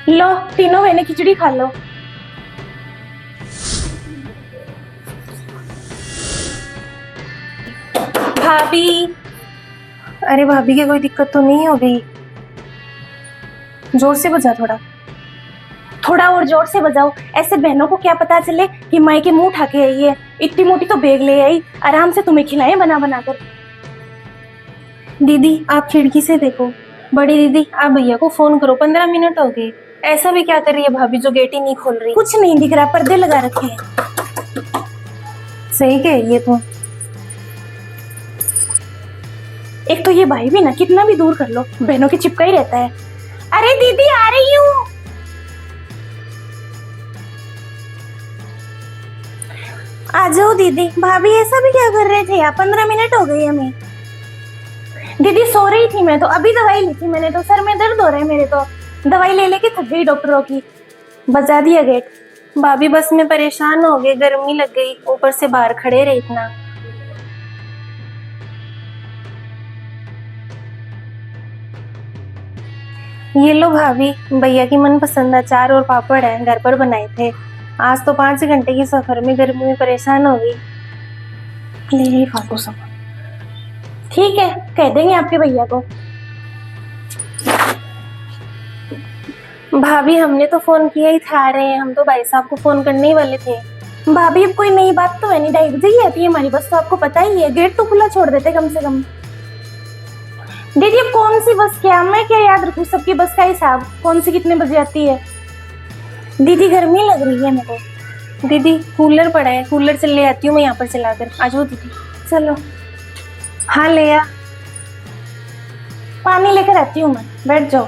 लो तीनों बहनें खिचड़ी खा लो। भाभी, अरे भाभी की कोई दिक्कत तो नहीं हो गई? जोर से बजा थोड़ा। थोड़ा और जोर से बजाओ, ऐसे बहनों को क्या पता चले कि माई के मुंह उठा के आई है। इतनी मोटी तो बेग ले आई, आराम से तुम्हें खिलाए बना बना कर। दीदी आप खिड़की से देखो। बड़ी दीदी आप भैया को फोन करो, 15 मिनट हो गए। ऐसा भी क्या कर रही है भाभी जो गेट ही नहीं खोल रही? कुछ नहीं दिख रहा, पर्दे लगा रखे हैं। सही कह ये तो। एक तो ये भाई भी ना, कितना भी दूर कर लो बहनों के चिपका ही रहता है। अरे दीदी आ रही हूँ। आ जाओ दीदी। भाभी ऐसा भी क्या कर रहे थे यार, 15 मिनट हो गई हमें। दीदी सो रही थी मैं तो, अभी दवाई ली थी मैंने तो, सर में दर्द हो रहा है मेरे तो, दवाई ले लेके थक गई डॉक्टरों की। बजा दिया गेट। भाभी बस में परेशान हो गए, गर्मी लग गई, ऊपर से बाहर खड़े रहे इतना। ये लो भाभी, भैया की मनपसंद अचार और पापड़ है, घर पर बनाए थे। आज तो 5 घंटे की सफर में गर्मी में परेशान हो गई। ले ली फालतू सब। ठीक है, कह देंगे आपके भैया को। भाभी हमने तो फोन किया ही था, आ रहे हैं। हम तो भाई साहब को फोन करने ही वाले थे। भाभी अब कोई नई बात तो है नहीं, 2:30 बजे ही आती है हमारी बस, तो आपको पता ही है, गेट तो खुला छोड़ देते कम से कम। दीदी अब कौन सी बस, क्या मैं क्या याद रखूं सबकी बस का हिसाब, कौन सी कितने बजे आती है। दीदी गर्मी लग रही है मेरे को। दीदी कूलर पड़ा है, कूलर से ले आती हूँ मैं यहाँ पर चलाकर। आ जाओ दीदी। चलो। हाँ ले आ। पानी लेकर आती हूँ मैं, बैठ जाओ।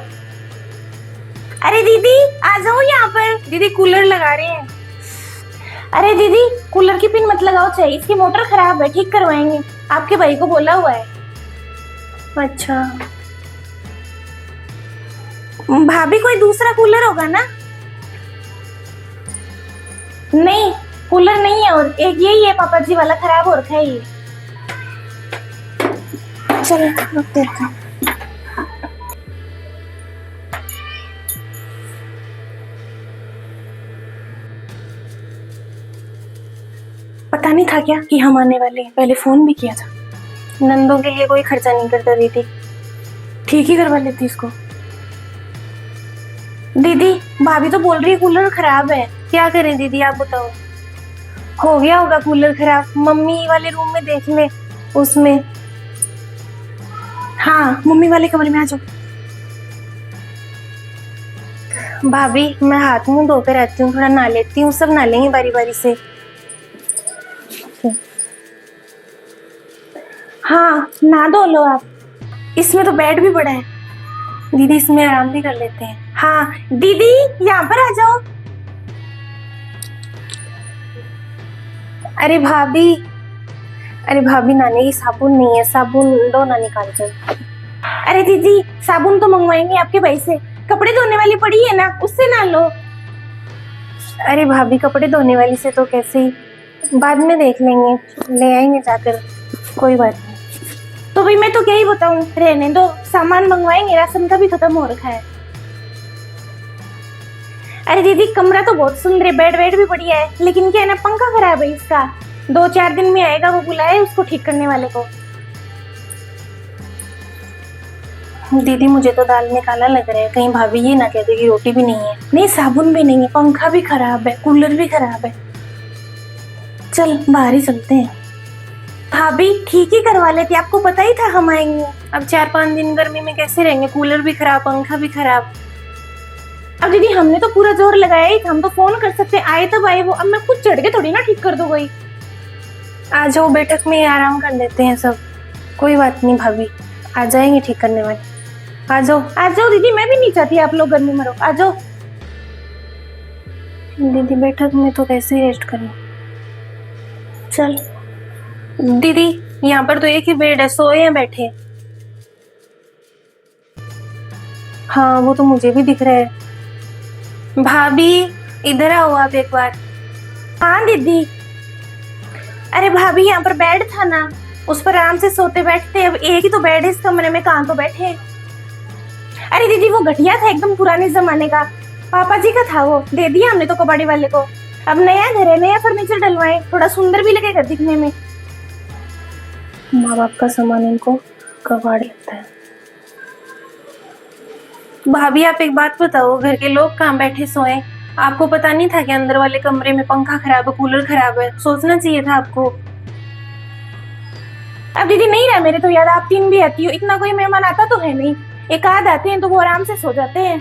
अरे दीदी आ जाओ यहाँ पर। दीदी कूलर लगा रहे हैं। अरे दीदी कूलर की पिन मत लगाओ, चाहिए इसकी मोटर खराब है, ठीक करवाएंगे, आपके भाई को बोला हुआ है। अच्छा भाभी कोई दूसरा कूलर होगा ना? नहीं कूलर नहीं है, और एक यही है पापा जी वाला, खराब हो रखा है ये। चलो रुक देते हैं। पता नहीं था क्या कि हम आने वाले हैं, पहले फोन भी किया था। नंदों के लिए कोई खर्चा नहीं करता दीदी। ठीक ही करवा लेती इसको। दीदी भाभी तो बोल रही है कूलर खराब है। क्या करें दीदी आप बताओ। हो गया होगा कूलर खराब, मम्मी वाले रूम में देख ले, उसमें। हाँ मम्मी वाले कमरे में आ जाओ। भाभी मैं हाथ मुंह धोकर आती हूँ, थोड़ा नहा लेती हूँ, सब नहा लेंगे बारी बारी से। हाँ ना धो लो आप, इसमें तो बेड भी बड़ा है। दीदी इसमें आराम भी कर लेते हैं। हाँ दीदी यहाँ पर आ जाओ। अरे भाभी, अरे भाभी नहाने की साबुन नहीं है, साबुन दो ना निकाल कर। अरे दीदी साबुन तो मंगवाएंगे आपके भाई से, कपड़े धोने वाली पड़ी है ना, उससे ना लो। अरे भाभी कपड़े धोने वाली से तो कैसे ही, बाद में देख लेंगे, ले आएंगे जाकर, कोई बात नहीं। तो भाई मैं तो क्या ही बताऊं, रहने दो, सामान मंगवाएंगे, राशन का भी खत्म हो रखा है। अरे दीदी कमरा तो बहुत सुंदर है, बेड वेड भी बढ़िया है, लेकिन क्या है ना, पंखा खराब है इसका, 2-4 दिन में आएगा, वो बुलाए उसको ठीक करने वाले को। दीदी मुझे तो दाल में काला लग रहा है, कहीं भाभी ये ना कहते कि रोटी भी नहीं है। नहीं साबुन भी नहीं है, पंखा भी खराब है, कूलर भी खराब है। चल बाहर ही चलते हैं। भाभी ठीक ही करवा लेती, आपको पता ही था हम आएंगे। अब 4-5 दिन गर्मी में कैसे रहेंगे, कूलर भी खराब, पंखा भी खराब। अब दीदी हमने तो पूरा जोर लगाया ही था, हम तो फोन कर सकते, आए तब आए वो, अब मैं खुद चढ़ के थोड़ी ना ठीक कर दो कोई। आ जाओ बैठक में आराम कर लेते हैं सब, कोई बात नहीं भाभी, आ जाएंगे ठीक करने वाले। आ जाओ दीदी, मैं भी नहीं चाहती आप लोग गर्मी मरो, आ जाओ। दीदी बैठक में तो कैसे रेस्ट करें। चल दीदी यहाँ पर तो एक ही बेड है, सोए हैं बैठे। हाँ वो तो मुझे भी दिख रहा है। भाभी इधर आओ आप एक बार। हाँ दीदी। अरे भाभी यहाँ पर बेड था ना, उस पर आराम से सोते बैठते, अब एक ही तो बेड है इस कमरे में, कहाँ तो बैठे। अरे दीदी वो घटिया था एकदम पुराने जमाने का, पापा जी का था वो, दे दिया हमने तो कबाड़ी वाले को। अब नया घर है, नया फर्नीचर डलवाए, थोड़ा सुंदर भी लगेगा दिखने में। माँ बाप का सामान इनको कबाड़ लगता है। भाभी आप एक बात बताओ, घर के लोग कहाँ बैठे सोए? आपको पता नहीं था कि अंदर वाले कमरे में पंखा खराब है, कूलर खराब है? सोचना चाहिए था आपको। अब दीदी नहीं रहा मेरे तो याद, आप 3 भी आती हो, इतना कोई मेहमान आता तो है नहीं, एक आध आते हैं तो वो आराम से सो जाते हैं।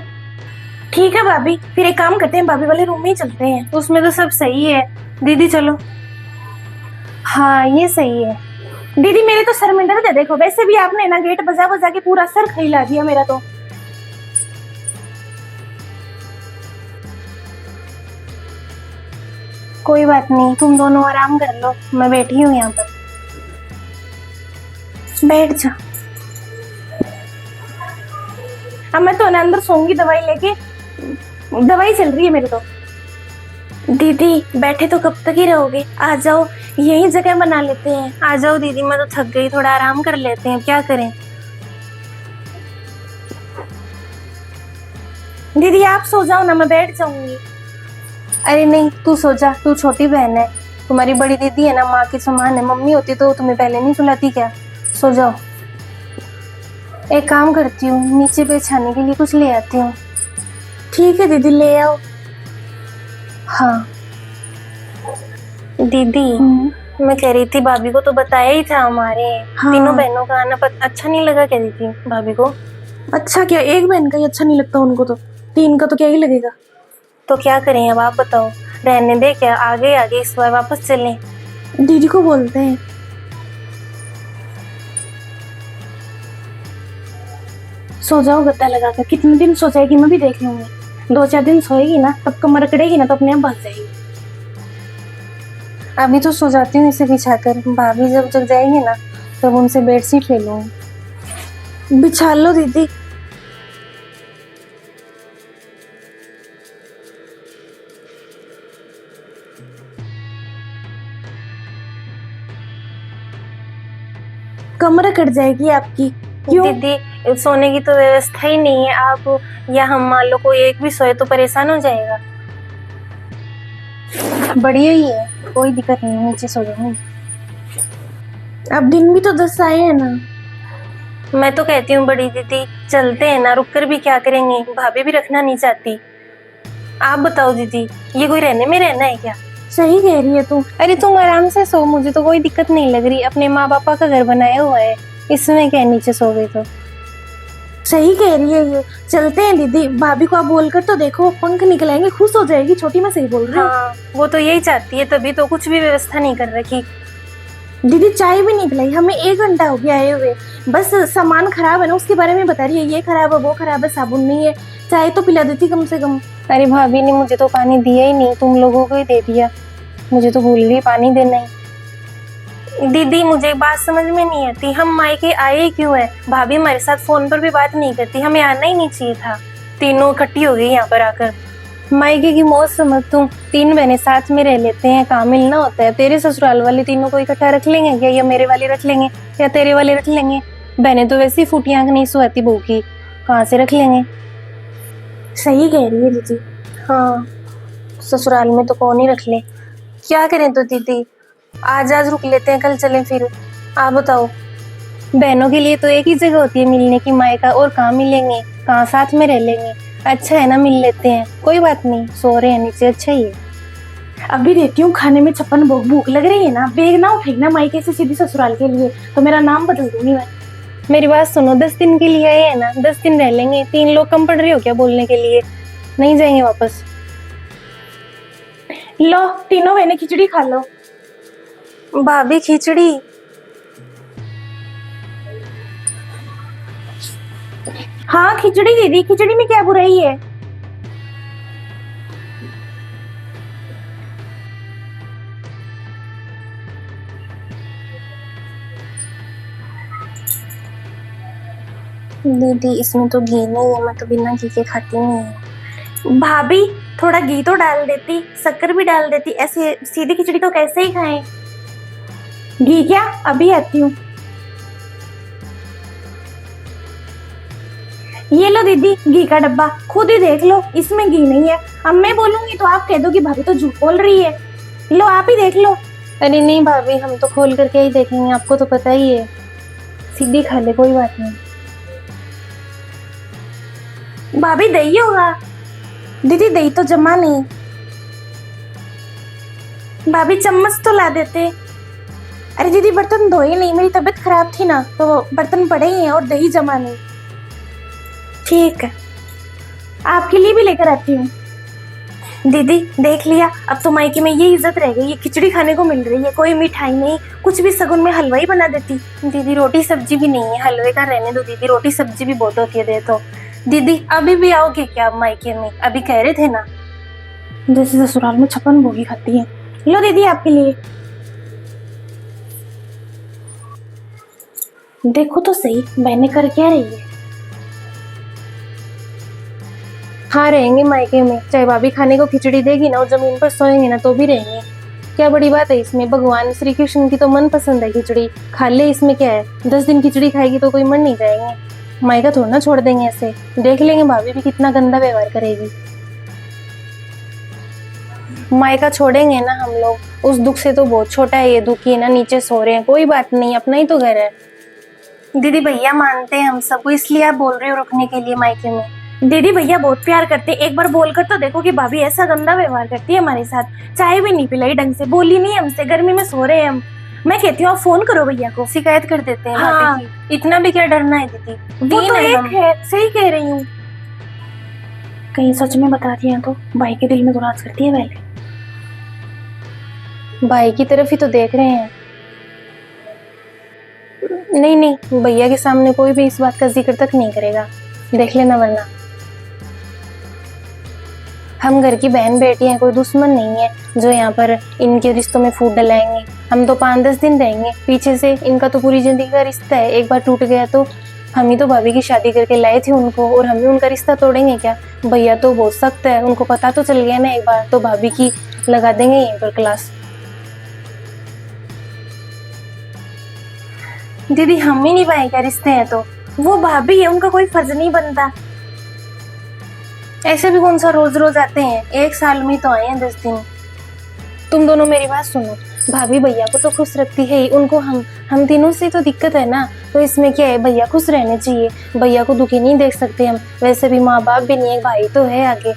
ठीक है भाभी, फिर एक काम करते हैं, भाभी वाले रूम में ही चलते हैं। उसमें तो सब सही है दीदी, चलो। हाँ ये सही है। दीदी मेरे तो सर में दर्द है, देखो वैसे भी आपने ना गेट बजा बजा के पूरा सर खिला दिया मेरा तो। कोई बात नहीं, तुम दोनों आराम कर लो, मैं बैठी हूँ यहाँ पर। बैठ जा। अब मैं तो ना अंदर सोऊंगी दवाई लेके, दवाई चल रही है मेरे तो। दीदी बैठे तो कब तक ही रहोगे, आ जाओ यही जगह बना लेते हैं। आ जाओ दीदी, मैं तो थक गई, थोड़ा आराम कर लेते हैं, क्या करें। दीदी आप सो जाओ ना, मैं बैठ जाऊंगी। अरे नहीं, तू सो जा, तू छोटी बहन है, तुम्हारी बड़ी दीदी है ना, माँ के समान है, मम्मी होती तो तुम्हें पहले नहीं सुलाती क्या? सो जाओ। एक काम करती हूँ, नीचे बिछाने के लिए कुछ ले आती हूँ। ठीक है दीदी, ले आओ। हाँ दीदी, मैं कह रही थी भाभी को तो बताया ही था हमारे हाँ। तीनों बहनों का आना, अच्छा नहीं लगा कह रही थी भाभी को। अच्छा क्या, एक बहन का ही अच्छा नहीं लगता उनको, तो 3 का तो क्या ही लगेगा। तो क्या करें अब आप बताओ, रहने दे क्या, आगे आगे इस बार वापस चलें? दीदी को बोलते हैं। सो जाओ गद्दा लगाकर, कितने दिन सो जाएगी मैं भी देख लूंगी। 2-4 दिन सोएगी ना, तब कमर अकड़ेगी ना तो अपने आप भाग जाएगी। अभी तो सो जाती हूँ इसे बिछाकर, भाभी जब जग जाएंगे ना तब उनसे बेडशीट ले लूंगी। बिछा लो दीदी। कमर कट जाएगी आपकी। क्यों? दीदी सोने की तो व्यवस्था ही नहीं है, आप या हम मान लो कोई एक भी सोए तो परेशान हो जाएगा। बढ़िया ही है, कोई दिक्कत नहीं, नीचे सो जाऊंगी। अब दिन भी तो 10 आए हैं ना। मैं तो कहती हूँ बड़ी दीदी चलते हैं ना, रुक कर भी क्या करेंगे, भाभी भी रखना नहीं चाहती। आप बताओ दीदी, ये कोई रहने में रहना है क्या? सही कह रही है तू। अरे तुम आराम से सो, मुझे तो कोई दिक्कत नहीं लग रही, अपने माँ पापा का घर बनाया हुआ है, इसमें क्या नीचे सो गई तो। सही कह रही है ये, चलते हैं दीदी। भाभी को आप बोलकर तो देखो, पंख निकलेंगे, खुश हो जाएगी। छोटी मैं सही बोल रही हूँ। हाँ वो तो यही चाहती है, तभी तो कुछ भी व्यवस्था नहीं कर रखी। दीदी चाय भी नहीं पिलाई हमें, 1 घंटा हो गया आए हुए। बस सामान खराब है ना, उसके बारे में बता रही है, ये खराब है वो खराब है, साबुन नहीं है, चाय तो पिला देती कम से कम। अरे भाभी ने मुझे तो पानी दिया ही नहीं, तुम लोगों को ही दे दिया, मुझे तो भूल गई पानी देना ही। दीदी मुझे एक बात समझ में नहीं आती, हम मायके आए क्यों है? भाभी हमारे साथ फोन पर भी बात नहीं करती, हमें आना ही नहीं चाहिए था। तीनों इकट्ठी हो गई यहाँ पर आकर। मायके की मौज समझ तुम, 3 बहनें साथ में रह लेते हैं, काम मिलना होता है। तेरे ससुराल वाले तीनों को इकट्ठा रख लेंगे क्या, या मेरे वाले रख लेंगे, या तेरे वाले रख लेंगे? बहनें तो वैसे ही फूटी आंख नहीं सुहाती बहू की, कहाँ से रख लेंगे? सही कह रही है दीदी। हाँ ससुराल में तो कौन ही रख ले। क्या करें तो दीदी, आज रुक लेते हैं, कल चलें फिर। आप बताओ, बहनों के लिए तो एक ही जगह होती है मिलने की, मायका, और कहाँ मिलेंगे, कहाँ साथ में रह लेंगे। अच्छा है ना, मिल लेते हैं, कोई बात नहीं, सो रहे हैं नीचे, अच्छा ही है। अभी देती हूँ खाने में, 56 भूख लग रही है ना, बेग ना उठेगी मायके से सीधी ससुराल के लिए, तो मेरा नाम बदल दूंगी मैं। मेरी बात सुनो, 10 दिन के लिए आए हैं ना, 10 दिन रह लेंगे। 3 लोग कम पड़ रहे हो क्या बोलने के लिए? नहीं जाएंगे वापस। लो तीनों बहनें खिचड़ी खा लो। भाभी खिचड़ी? हाँ खिचड़ी दीदी, खिचड़ी में क्या बुराई है? दीदी इसमें तो घी नहीं है, मैं तो बिना घी के खाती नहीं है। भाभी थोड़ा घी तो डाल देती, शक्कर भी डाल देती, ऐसे सीधी खिचड़ी तो कैसे ही खाएं। घी क्या, अभी आती हूँ। ये लो दीदी घी का डब्बा, खुद ही देख लो, इसमें घी नहीं है। अब मैं बोलूंगी तो आप कह दो कि भाभी तो झूठ बोल रही है। लो आप ही देख लो। अरे नहीं भाभी, हम तो खोल करके ही देखेंगे, आपको तो पता ही है। सीधी खा ले, कोई बात नहीं। भाभी दही होगा। दीदी दही तो जमा नहीं। भाभी चम्मच तो ला देते। अरे दीदी बर्तन धोए नहीं, मेरी तबीयत खराब थी ना, तो बर्तन पड़े ही हैं और दही जमा नहीं। ठीक है, आपके लिए भी लेकर आती हूँ। दीदी देख लिया, अब तो मायके में ये इज्जत रह गई है, खिचड़ी खाने को मिल रही है, कोई मिठाई नहीं, कुछ भी सगुन में हलवा ही बना देती। दीदी रोटी सब्जी भी नहीं है, हलवे का रहने दो दीदी, रोटी सब्जी भी बहुत होती है। दे तो दीदी, अभी भी आओगे क्या आप मायके में? अभी कह रहे थे ना। जैसे ससुराल में छप्पन भोगी खाती है। लो दीदी आपके लिए। देखो तो सही बहने कर क्या रही है। हाँ रहेंगे मायके में, चाहे भाभी खाने को खिचड़ी देगी ना और जमीन पर सोएंगे ना तो भी रहेंगे। क्या बड़ी बात है इसमें? भगवान श्री कृष्ण की तो मन पसंद है खिचड़ी, खा ले, इसमें क्या है? 10 दिन खिचड़ी खाएगी तो कोई मन नहीं जाएंगे। मायका थोड़ा ना छोड़ देंगे ऐसे, देख लेंगे भाभी भी कितना गंदा व्यवहार करेगी। मायका छोड़ेंगे ना हम लोग, उस दुख से तो बहुत छोटा है ये दुख, ही है ना, नीचे सो रहे हैं, कोई बात नहीं, अपना ही तो घर है। दीदी भैया मानते हैं हम सबको, इसलिए आप बोल रहे हो रुकने के लिए मायके में। दीदी भैया बहुत प्यार करते, एक बार बोलकर तो देखो कि भाभी ऐसा गंदा व्यवहार करती है हमारे साथ। चाय भी नहीं पिलाई ढंग से, बोली नहीं हमसे, गर्मी में सो रहे हैं हम। मैं कहती हूँ आप फोन करो भैया को, शिकायत कर देते हैं। हाँ। भाभी की इतना भी क्या डरना है दीदी, वो दीन तो है एक हम। है, सही कह रही हूँ। कहीं सच में बता दिया तो भाई के दिल में तो राज करती है पहले। भाई की तरफ ही तो देख रहे हैं। नहीं नहीं, भैया के सामने कोई भी इस बात का जिक्र तक नहीं करेगा, देख लेना, वरना हम घर की बहन बेटी हैं, कोई दुश्मन नहीं है जो यहाँ पर इनके रिश्तों में फूट डलाएंगे। हम तो 5-10 दिन रहेंगे, पीछे से इनका तो पूरी जिंदगी का रिश्ता है, एक बार टूट गया तो हम ही तो भाभी की शादी करके लाए थे उनको, और हम ही उनका रिश्ता तोड़ेंगे क्या? भैया तो बहुत सख्त है, उनको पता तो चल गया ना एक बार, तो भाभी की लगा देंगे यहीं पर क्लास। दीदी हम ही निभाए क्या रिश्ते हैं तो? वो भाभी है, उनका कोई फर्ज नहीं बनता। ऐसे भी कौन सा रोज रोज आते हैं, एक साल में तो आए हैं 10 दिन। तुम दोनों मेरी बात सुनो, भाभी भैया को तो खुश रखती है ही, उनको हम तीनों से तो दिक्कत है ना, तो इसमें क्या है, भैया खुश रहने चाहिए, भैया को दुखी नहीं देख सकते हम, वैसे भी माँ बाप भी नहीं है, भाई तो है आगे।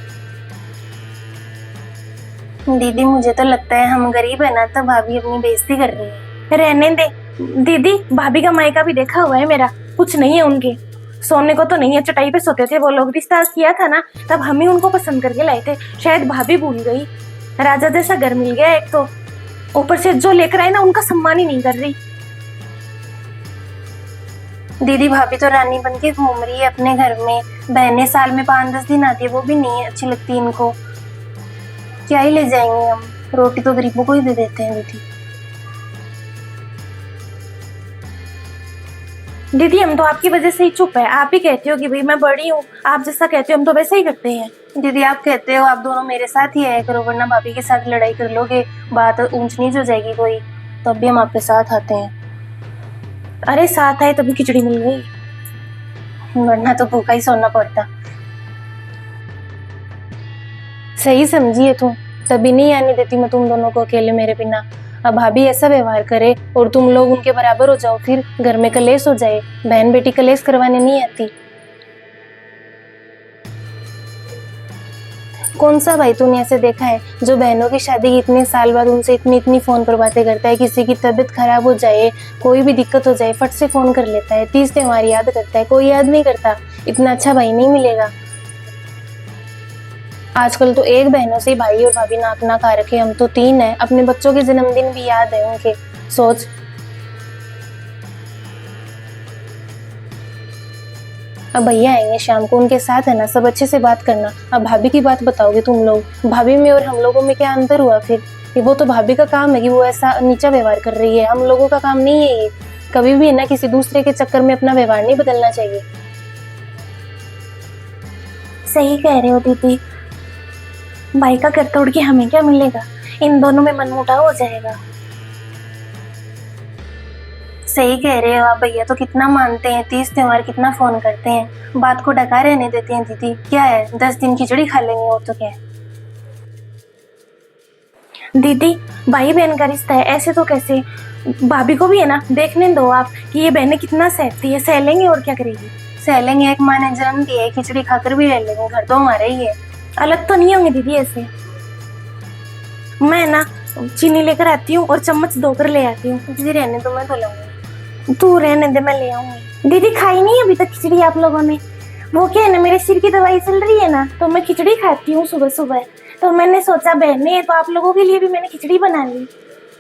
दीदी मुझे तो लगता है हम गरीब है ना, तो भाभी अपनी बेइज्जती कर रही है। रहने दे दीदी, भाभी का मायका भी देखा हुआ है मेरा, कुछ नहीं है उनके, सोने को तो नहीं है, चटाई पे सोते थे वो लोग। रिश्ता किया था ना तब हम ही उनको पसंद करके लाए थे, शायद भाभी भूल गई। राजा जैसा घर मिल गया एक तो, ऊपर से जो लेकर आए ना उनका सम्मान ही नहीं कर रही। दीदी भाभी तो रानी बन के घूम रही है अपने घर में, बहनें साल में 5-10 दिन आती है, वो भी नहीं अच्छी लगती इनको, क्या ही ले जाएंगे हम, रोटी तो गरीबों को ही दे देते हैं। दीदी हम तो आपकी वजह से ही चुप है, आप ही कहते हो कि भाई मैं बड़ी हूँ, आप जैसा कहते हो हम तो वैसा ही करते हैं। दीदी आप कहते हो आप दोनों मेरे साथ ही आया करो, वरना भाभी के साथ लड़ाई कर लोगे, बात ऊंच नीच हो जाएगी कोई, तो अब भी हम आपके साथ आते हैं। अरे साथ आए तभी खिचड़ी मिल गई, वरना तो भूखा ही सोना पड़ता। सही समझिए तुम, तभी नहीं आने देती मैं तुम दोनों को अकेले मेरे बिना। अब भाभी ऐसा व्यवहार करे और तुम लोग उनके बराबर हो जाओ, फिर घर में कलेश हो जाए। बहन बेटी कलेश करवाने नहीं आती। कौन सा भाई तूने ऐसे देखा है जो बहनों की शादी के इतने साल बाद उनसे इतनी फोन पर बातें करता है? किसी की तबीयत खराब हो जाए, कोई भी दिक्कत हो जाए, फट से फोन कर लेता है, 30 त्योहार याद करता है, कोई याद नहीं करता। इतना अच्छा भाई नहीं मिलेगा। आजकल तो एक बहनों से भाई और भाभी नाक ना खा रखे, हम तो 3 है, अपने बच्चों के जन्मदिन भी याद है उनके, सोच। अब भैया आएंगे शाम को, उनके साथ है ना, सब अच्छे से बात करना। अब भाभी की बात बताओगे तुम लोग, भाभी में और हम लोगों में क्या अंतर हुआ फिर? कि वो तो भाभी का काम है कि वो ऐसा नीचा व्यवहार कर रही है, हम लोगों का काम नहीं है ये। कभी भी है ना किसी दूसरे के चक्कर में अपना व्यवहार नहीं बदलना चाहिए। सही कह रहे हो दीदी, भाई का घर तोड़ के हमें क्या मिलेगा, इन दोनों में मनमुटाव हो जाएगा। सही कह रहे हो आप, भैया तो कितना मानते हैं, 30 त्योहार कितना फोन करते हैं, बात को ढका रहने देते हैं। दीदी क्या है, 10 दिन खिचड़ी खा लेंगे और तो क्या है। दीदी भाई बहन का रिश्ता है, ऐसे तो कैसे। भाभी को भी है ना, देखने दो आप कि ये बहनें कितना सहती है, सह लेंगे और क्या करेगी। सह लेंगे, एक माँ ने जन्म दिया है, खिचड़ी खाकर भी रह लेंगे, घर तो हमारा ही है। अलग तो नहीं होंगे दीदी ऐसे। मैं ना चीनी लेकर आती हूँ और चम्मच धोकर ले आती हूँ। दीदी रहने तो मैं धो लूंगी। तू रहने दे, मैं ले आऊंगी। दीदी खाई नहीं अभी तक खिचड़ी आप लोगों ने? वो क्या है ना, मेरे सिर की दवाई चल रही है ना, तो मैं खिचड़ी खाती हूँ सुबह सुबह। तो मैंने सोचा बहने तो आप लोगों के लिए भी मैंने खिचड़ी बना ली।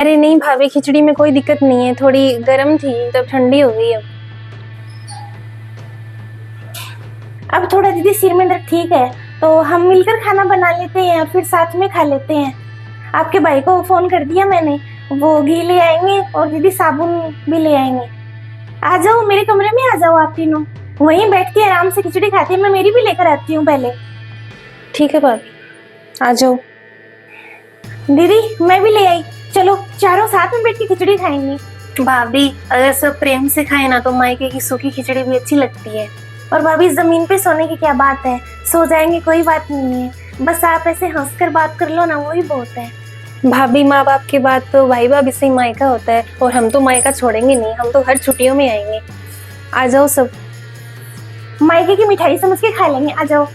अरे नहीं भाभी, खिचड़ी में कोई दिक्कत नहीं है, थोड़ी गर्म थी तब ठंडी हो गई। अब थोड़ा दीदी सिर में दर्द ठीक है, तो हम मिलकर खाना बना लेते हैं, फिर साथ में खा लेते हैं। आपके भाई को फोन कर दिया मैंने, वो घी ले आएंगे और दीदी साबुन भी ले आएंगे। आ जाओ मेरे कमरे में, आ जाओ आप तीनों, वहीं बैठ के आराम से खिचड़ी खाते हैं। मैं मेरी भी लेकर आती हूँ पहले। ठीक है भाभी, आ जाओ। दीदी मैं भी ले आई, चलो चारों साथ में बैठ के खिचड़ी खाएंगे। भाभी अगर सब प्रेम से खाए ना तो मायके की सूखी खिचड़ी भी अच्छी लगती है। और भाभी जमीन पे सोने की क्या बात है, सो जाएंगे कोई बात नहीं है, बस आप ऐसे हंसकर बात कर लो ना, वही बहुत है। भाभी माँ बाप के बाद तो भाई भाभी से ही मायका होता है, और हम तो मायका छोड़ेंगे नहीं, हम तो हर छुट्टियों में आएंगे। आ जाओ सब। मायके की मिठाई समझ के खा लेंगे, आ जाओ।